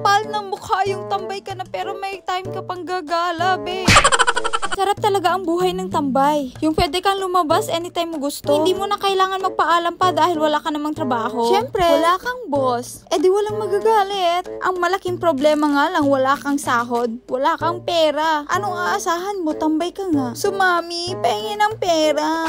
kapal ng mukha yung tambay ka na pero may time ka pang gagala, be. Sarap talaga ang buhay ng tambay. Yung pwede kang lumabas anytime mo gusto. Hindi mo na kailangan magpaalam pa dahil wala ka namang trabaho. Siyempre, wala kang boss. Eh di walang magagalit. Ang malaking problema nga lang, wala kang sahod. Wala kang pera. Anong aasahan mo? Tambay ka nga. So mami, pengen ng pera.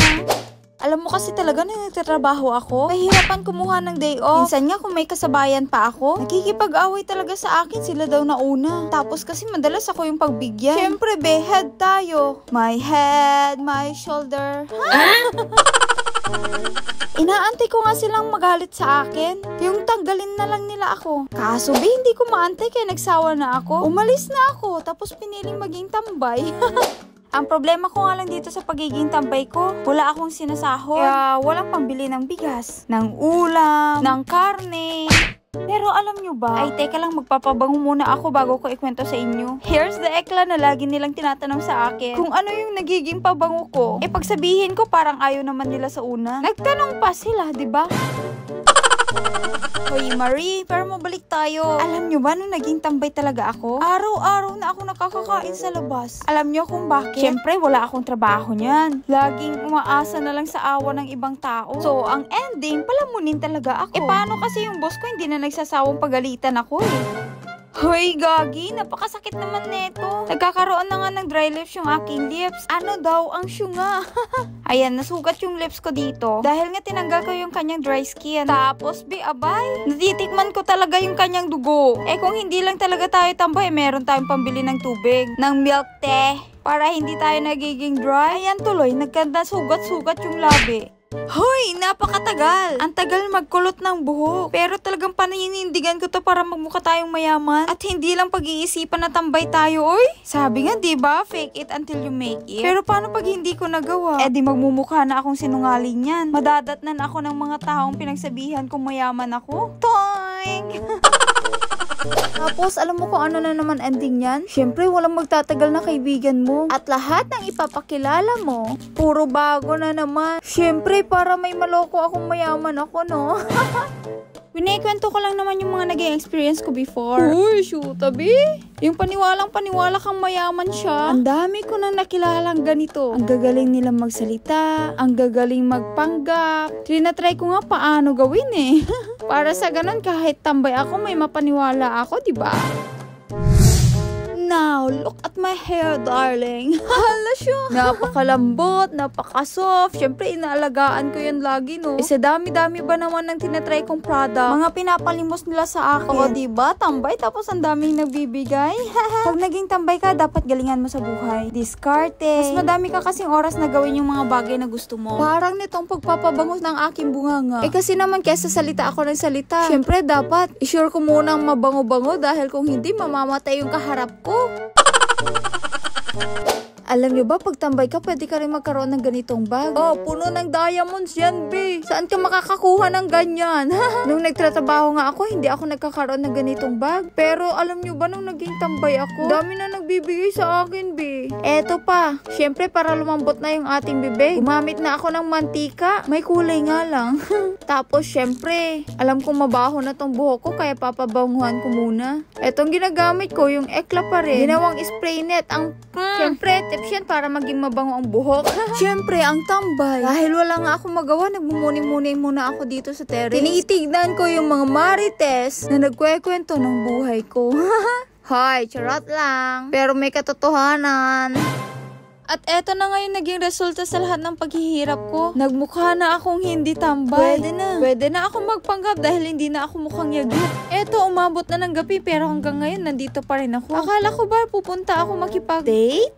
Alam mo kasi talaga na nagtatrabaho ako. Mahirapan kumuha ng day off. Minsan nga kung may kasabayan pa ako, nakikipag-away talaga sa akin, sila daw nauna. Tapos kasi madalas ako yung pagbigyan. Siyempre be, head tayo. My head, my shoulder. Inaantay ko nga silang magalit sa akin. Yung tanggalin na lang nila ako. Kaso be, hindi ko maantay kaya nagsawa na ako. Umalis na ako, tapos piniling maging tambay. Ang problema ko nga lang dito sa pagiging tambay ko, wala akong sinasahod. Kaya walang pambili ng bigas, ng ulam, ng karne. Pero alam nyo ba? Ay, teka lang, magpapabango muna ako bago ko ikwento sa inyo. Here's the ekla na lagi nilang tinatanong sa akin. Kung ano yung nagiging pabango ko. Eh, pagsabihin ko, parang ayaw naman nila sa una. Nagtanong pa sila, diba? Hoy Marie, pero mabalik tayo. Alam nyo ba nung naging tambay talaga ako? Araw-araw na ako nakakakain sa labas. Alam nyo kung bakit? Siyempre, wala akong trabaho niyan. Laging umaasa na lang sa awa ng ibang tao. So, ang ending, palamunin talaga ako. Eh, paano kasi yung boss ko hindi na nagsasawang pagalitan ako eh? Hoy, gagi, napakasakit naman neto. Nagkakaroon na nga ng dry lips yung aking lips. Ano daw ang syunga? Ayan, nasugat yung lips ko dito. Dahil nga tinanggal ko yung kanyang dry skin. Tapos, abay, natitikman ko talaga yung kanyang dugo. Eh, kung hindi lang talaga tayo tambay, meron tayong pambili ng tubig, ng milk tea, para hindi tayo nagiging dry. Ayan tuloy, nagkanda sugat-sugat yung labi. Hoy, napakatagal. Ang tagal magkulot ng buhok. Pero talagang paninindigan ko to para magmukha tayong mayaman. At hindi lang pag-iisipan na tambay tayo, oy. Sabi nga, diba? Fake it until you make it. Pero paano pag hindi ko nagawa? Eh di magmumukha na akong sinungaling yan. Madadatnan ako ng mga taong pinagsabihan kung mayaman ako. Toing! Tapos, alam mo kung ano na naman ending yan? Siyempre, walang magtatagal na kaibigan mo. At lahat ng ipapakilala mo, puro bago na naman. Siyempre, para may maloko akong mayaman ako, no? Winikwento ko lang naman yung mga naging experience ko before. Uy, shoot, tabi. Yung paniwalang-paniwala kang mayaman siya. Ang dami ko nang nakilalang ganito. Ang gagaling nilang magsalita, ang gagaling magpanggap. Trinatry ko nga paano gawin eh. Para sa ganun, kahit tambay ako, may mapaniwala ako, diba? Now, look at my hair, darling. Hala siya. Napakalambot, napakasoft. Siyempre, inaalagaan ko yan lagi, no? Eh, sa dami-dami ba naman ng tinatry kong product? Mga pinapalimos nila sa akin. Oo, diba? Tambay, tapos ang daming nagbibigay. Pag naging tambay ka, dapat galingan mo sa buhay. Diskarte. Mas madami ka kasing oras na gawin yung mga bagay na gusto mo. Parang nitong pagpapabangus ng aking bunganga. Eh, kasi naman, kesa salita ako ng salita. Siyempre, dapat i-sure ko munang mabango-bango dahil kung hindi, mamamatay yung kaharap ko. Alam nyo ba, pag tambay ka, pwede ka rin magkaroon ng ganitong bag. Oh, puno ng diamonds yan, be. Saan ka makakakuha ng ganyan? Nung nagtratrabaho nga ako, hindi ako nagkakaroon ng ganitong bag. Pero alam nyo ba, nung naging tambay ako, dami na nagbibigay sa akin, be. Eto pa, syempre para lumambot na yung ating bibig, gumamit na ako ng mantika. May kulay nga lang. Tapos, syempre, alam kong mabaho na tong buhok ko, kaya papabanguhan ko muna. Etong ginagamit ko, yung ekla pa rin. Ginawang spray net. Ang, syempre, tips yan para maging mabango ang buhok. Syempre, ang tambay. Dahil wala nga ako magawa, nagmumuni-muni muna ako dito sa terrace. Tinitignan ko yung mga marites na nagkwekwento ng buhay ko. Hoy, charot lang. Pero may katotohanan. At eto na ngayon naging resulta sa lahat ng paghihirap ko. Nagmukha na akong hindi tambay. Pwede na ako magpanggap dahil hindi na ako mukhang yagit. Eto, umabot na ng gabi pero hanggang ngayon nandito pa rin ako. Akala ko ba pupunta ako makipag-date?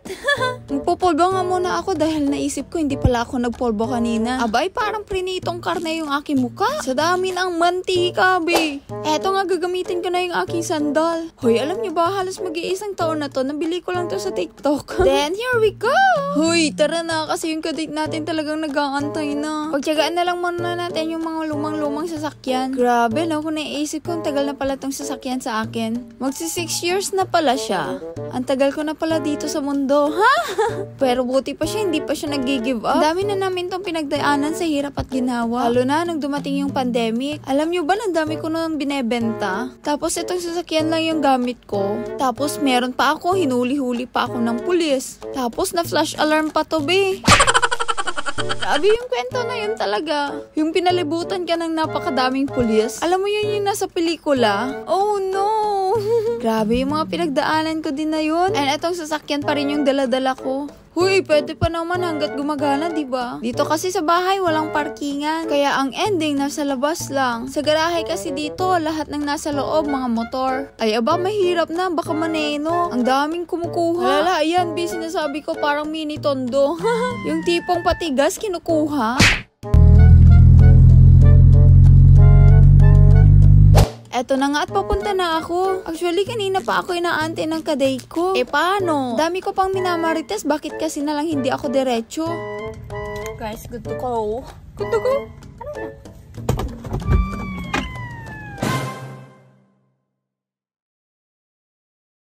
Magpupulbo nga muna ako dahil naisip ko hindi pala ako nagpulbo kanina. Abay, parang prinitong karne yung aking mukha. Sa dami ng mantika, be. Eto nga, gagamitin ko na yung aking sandal. Hoy, alam niyo ba, halos mag-iisang taon na to. Nabili ko lang to sa TikTok. Then, here we go! Hoy, tara na kasi yung kadate natin talagang nag-aantay na. Pagtyagaan na lang muna natin yung mga lumang-lumang sasakyan. Grabe, no? Kung naisip ko, ang tagal na pala tong sasakyan sa akin. Magsi 6 years na pala siya. Ang tagal ko na pala dito sa mundo, ha? Pero buti pa siya, hindi pa siya nag-give up. Ang dami na namin tong pinagdaanan sa hirap at ginawa. Lalo na nung dumating yung pandemic. Alam nyo ba, ang dami ko nang binebenta? Tapos itong sasakyan lang yung gamit ko. Tapos meron pa ako, hinuli-huli pa ako ng pulis. Tapos na flash alarm pa to, be. Grabe yung kwento na yun talaga. Yung pinalibutan ka ng napakadaming pulis. Alam mo yun yung nasa pelikula? Oh no! Grabe yung mga pinagdaanan ko din na yun. And etong sasakyan pa rin yung dala-dala ko. Huy, pwede pa naman hanggat gumagana, diba? Dito kasi sa bahay walang parkingan. Kaya ang ending nasa labas lang. Sa garahe kasi dito, lahat ng nasa loob, mga motor. Ay aba, mahirap na, baka maneno. Ang daming kumukuha. Alala, ayan, sinasabi ko parang mini tondo. Yung tipong patigas kinukuha. Eto na nga at papunta na ako. Actually, kanina pa ako inaantay ng kadate ko. Eh, paano? Dami ko pang minamarites. Bakit kasi na lang hindi ako diretso? Guys, good to go. Good to go? Ano na?